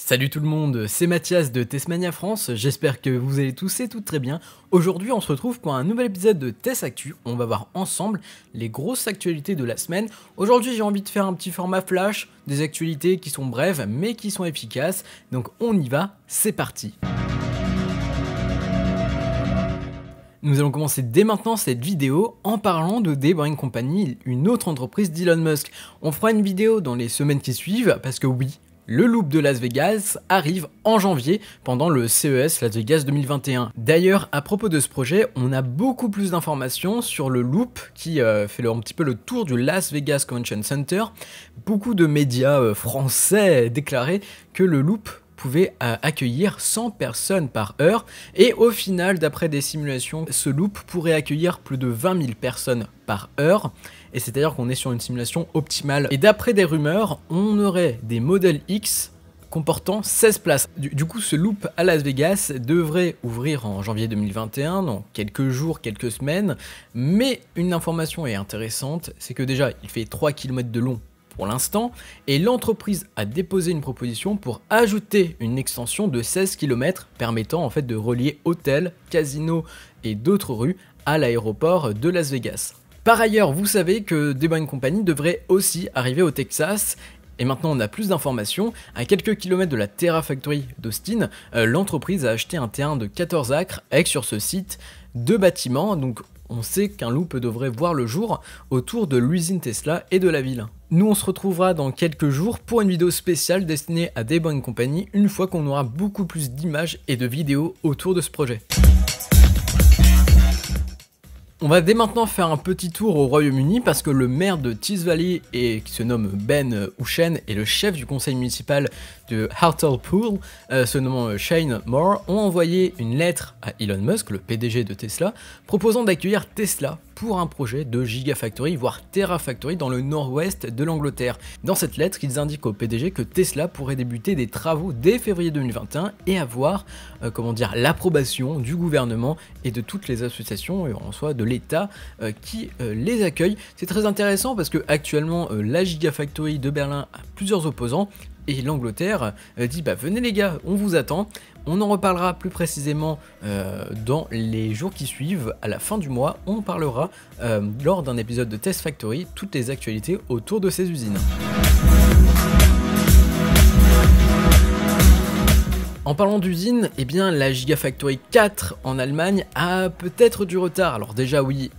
Salut tout le monde, c'est Mathias de Testmania France, j'espère que vous allez tous et toutes très bien. Aujourd'hui on se retrouve pour un nouvel épisode de Test Actu, on va voir ensemble les grosses actualités de la semaine. Aujourd'hui j'ai envie de faire un petit format flash, des actualités qui sont brèves mais qui sont efficaces, donc on y va, c'est parti. Nous allons commencer dès maintenant cette vidéo en parlant de The Boring Company, une autre entreprise d'Elon Musk. On fera une vidéo dans les semaines qui suivent parce que oui, le Loop de Las Vegas arrive en janvier pendant le CES Las Vegas 2021. D'ailleurs, à propos de ce projet, on a beaucoup plus d'informations sur le Loop qui fait un petit peu le tour du Las Vegas Convention Center. Beaucoup de médias français déclaraient que le Loop pouvait accueillir 100 personnes par heure et au final, d'après des simulations, ce loop pourrait accueillir plus de 20 000 personnes par heure et c'est-à-dire qu'on est sur une simulation optimale. Et d'après des rumeurs, on aurait des modèles X comportant 16 places. Du coup, ce loop à Las Vegas devrait ouvrir en janvier 2021, dans quelques jours, quelques semaines, mais une information est intéressante, c'est que déjà, il fait 3 km de long pour l'instant, et l'entreprise a déposé une proposition pour ajouter une extension de 16 km permettant en fait de relier hôtels, casinos et d'autres rues à l'aéroport de Las Vegas. Par ailleurs, vous savez que The Boring Company devrait aussi arriver au Texas. Et maintenant on a plus d'informations, à quelques kilomètres de la Terrafactory d'Austin, l'entreprise a acheté un terrain de 14 acres avec sur ce site 2 bâtiments, donc on sait qu'un loop devrait voir le jour autour de l'usine Tesla et de la ville. Nous on se retrouvera dans quelques jours pour une vidéo spéciale destinée à The Boring Company une fois qu'on aura beaucoup plus d'images et de vidéos autour de ce projet. On va dès maintenant faire un petit tour au Royaume-Uni parce que le maire de Tees Valley, qui se nomme Ben Houchen, et le chef du conseil municipal de Hartlepool, se nommant Shane Moore, ont envoyé une lettre à Elon Musk, le PDG de Tesla, proposant d'accueillir Tesla pour un projet de Gigafactory, voire Terrafactory dans le nord-ouest de l'Angleterre. Dans cette lettre, ils indiquent au PDG que Tesla pourrait débuter des travaux dès février 2021 et avoir l'approbation du gouvernement et de toutes les associations, en soi de l'État, qui les accueillent. C'est très intéressant parce que actuellement la Gigafactory de Berlin a plusieurs opposants et l'Angleterre dit venez les gars, on vous attend. On en reparlera plus précisément dans les jours qui suivent. À la fin du mois, on parlera lors d'un épisode de Test Factory toutes les actualités autour de ces usines. En parlant d'usine, la Gigafactory 4 en Allemagne a peut-être du retard. Alors déjà oui,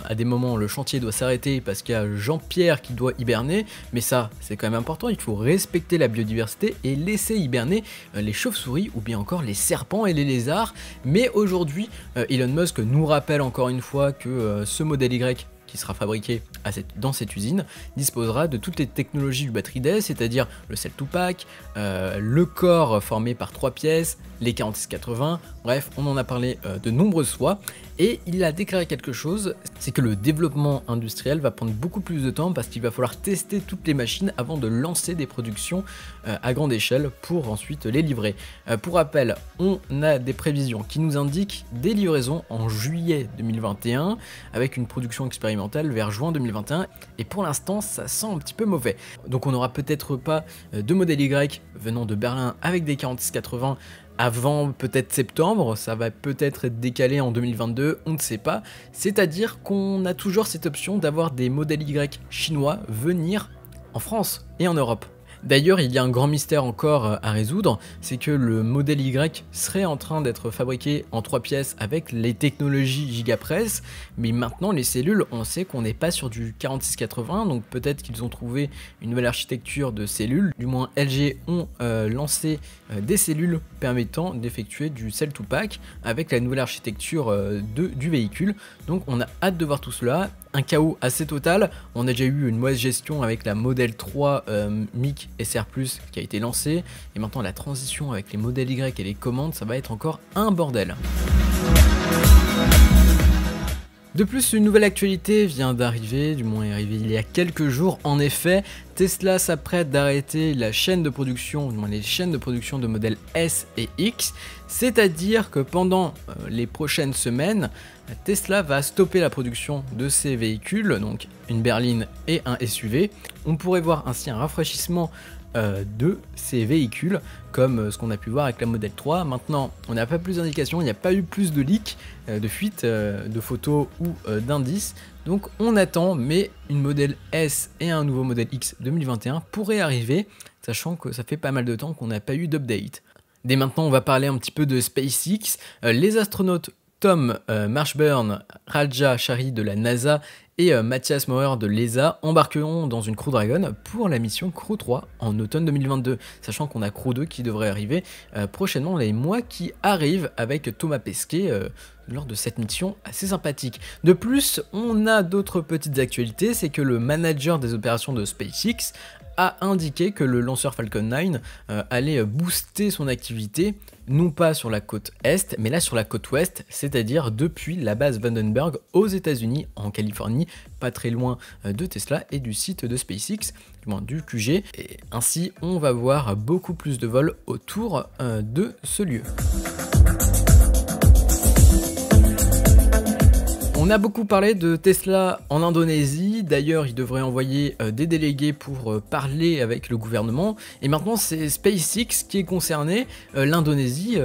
à des moments le chantier doit s'arrêter parce qu'il y a Jean-Pierre qui doit hiberner, mais ça c'est quand même important, il faut respecter la biodiversité et laisser hiberner les chauves-souris ou bien encore les serpents et les lézards. Mais aujourd'hui, Elon Musk nous rappelle encore une fois que ce modèle Y qui sera fabriqué dans cette usine, disposera de toutes les technologies du battery day, c'est-à-dire le cell to pack, le corps formé par 3 pièces, les 4680, bref, on en a parlé de nombreuses fois, et il a déclaré quelque chose, c'est que le développement industriel va prendre beaucoup plus de temps parce qu'il va falloir tester toutes les machines avant de lancer des productions à grande échelle pour ensuite les livrer. Pour rappel, on a des prévisions qui nous indiquent des livraisons en juillet 2021 avec une production expérimentale vers juin 2021 et pour l'instant ça sent un petit peu mauvais. Donc on n'aura peut-être pas de modèle Y venant de Berlin avec des 4680 avant peut-être septembre, ça va peut-être être décalé en 2022, on ne sait pas. C'est-à-dire qu'on a toujours cette option d'avoir des modèles Y chinois venir en France et en Europe. D'ailleurs, il y a un grand mystère encore à résoudre, c'est que le modèle Y serait en train d'être fabriqué en 3 pièces avec les technologies Gigapress, mais maintenant les cellules, on sait qu'on n'est pas sur du 4680, donc peut-être qu'ils ont trouvé une nouvelle architecture de cellules, du moins LG ont lancé des cellules permettant d'effectuer du cell to pack avec la nouvelle architecture du véhicule, donc on a hâte de voir tout cela. Un chaos assez total, on a déjà eu une mauvaise gestion avec la Model 3 MIC SR+, qui a été lancée, et maintenant la transition avec les modèles Y et les commandes, ça va être encore un bordel. De plus, une nouvelle actualité vient d'arriver, du moins est arrivée il y a quelques jours. En effet, Tesla s'apprête d'arrêter la chaîne de production, du moins les chaînes de production de modèles S et X, c'est-à-dire que pendant les prochaines semaines, Tesla va stopper la production de ces véhicules, donc une berline et un SUV. On pourrait voir ainsi un rafraîchissement de ces véhicules, comme ce qu'on a pu voir avec la Model 3. Maintenant, on n'a pas plus d'indications, il n'y a pas eu plus de leaks, de fuites, de photos ou d'indices. Donc on attend, mais une Model S et un nouveau Model X 2021 pourraient arriver, sachant que ça fait pas mal de temps qu'on n'a pas eu d'update. Dès maintenant, on va parler un petit peu de SpaceX. Les astronautes Tom Marshburn, Raja Chari de la NASA et Matthias Maurer de l'ESA embarqueront dans une Crew Dragon pour la mission Crew 3 en automne 2022, sachant qu'on a Crew 2 qui devrait arriver prochainement les mois qui arrivent avec Thomas Pesquet lors de cette mission assez sympathique. De plus, on a d'autres petites actualités, c'est que le manager des opérations de SpaceX a indiqué que le lanceur Falcon 9 allait booster son activité, non pas sur la côte est, mais là sur la côte ouest, c'est-à-dire depuis la base Vandenberg aux États-Unis, en Californie, pas très loin de Tesla et du site de SpaceX, du moins du QG. Et ainsi, on va voir beaucoup plus de vols autour de ce lieu. On a beaucoup parlé de Tesla en Indonésie, d'ailleurs ils devraient envoyer des délégués pour parler avec le gouvernement, et maintenant c'est SpaceX qui est concerné. L'Indonésie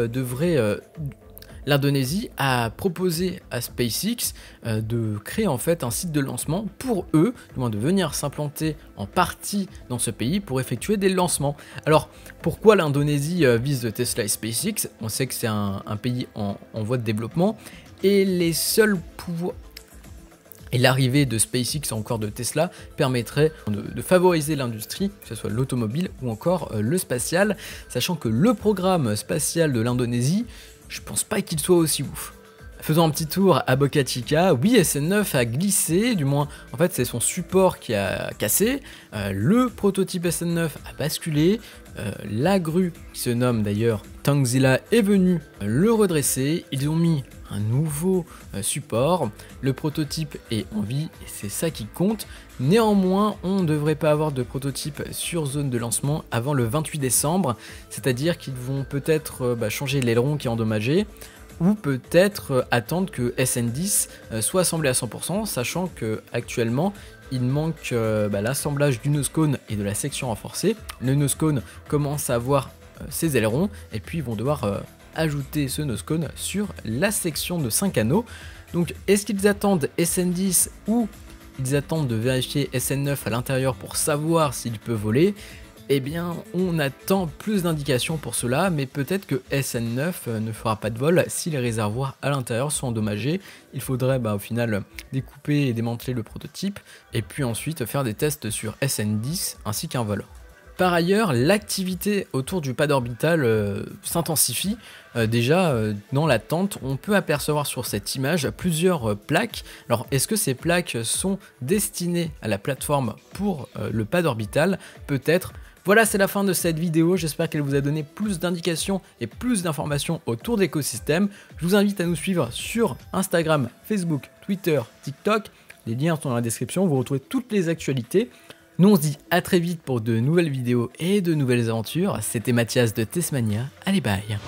a proposé à SpaceX de créer en fait un site de lancement pour eux, du moins de venir s'implanter en partie dans ce pays pour effectuer des lancements. Alors pourquoi l'Indonésie vise Tesla et SpaceX? On sait que c'est un pays en voie de développement, et les seuls pouvoirs et l'arrivée de SpaceX ou encore de Tesla permettrait de favoriser l'industrie, que ce soit l'automobile ou encore le spatial, sachant que le programme spatial de l'Indonésie, je pense pas qu'il soit aussi ouf. Faisons un petit tour à Boca Chica. Oui, SN9 a glissé, du moins en fait c'est son support qui a cassé, le prototype SN9 a basculé, la grue qui se nomme d'ailleurs Tangzilla est venue le redresser, ils ont mis un nouveau support, le prototype est en vie et c'est ça qui compte. Néanmoins, on ne devrait pas avoir de prototype sur zone de lancement avant le 28 décembre, c'est-à-dire qu'ils vont peut-être changer l'aileron qui est endommagé, ou peut-être attendre que SN10 soit assemblé à 100%, sachant que actuellement il manque l'assemblage du nose cone et de la section renforcée. Le nose cone commence à avoir ses ailerons, et puis ils vont devoir ajouter ce nose cone sur la section de 5 anneaux. Donc est-ce qu'ils attendent SN10 ou ils attendent de vérifier SN9 à l'intérieur pour savoir s'il peut voler? Eh bien, on attend plus d'indications pour cela, mais peut-être que SN9 ne fera pas de vol si les réservoirs à l'intérieur sont endommagés. Il faudrait au final découper et démanteler le prototype, et puis ensuite faire des tests sur SN10 ainsi qu'un vol. Par ailleurs, l'activité autour du pad orbital s'intensifie. Déjà, dans la tente, on peut apercevoir sur cette image plusieurs plaques. Alors, est-ce que ces plaques sont destinées à la plateforme pour le pad orbital? Peut-être. Voilà, c'est la fin de cette vidéo, j'espère qu'elle vous a donné plus d'indications et plus d'informations autour de l'écosystème. Je vous invite à nous suivre sur Instagram, Facebook, Twitter, TikTok. Les liens sont dans la description, vous retrouvez toutes les actualités. Nous on se dit à très vite pour de nouvelles vidéos et de nouvelles aventures. C'était Mathias de Tesmania, allez bye.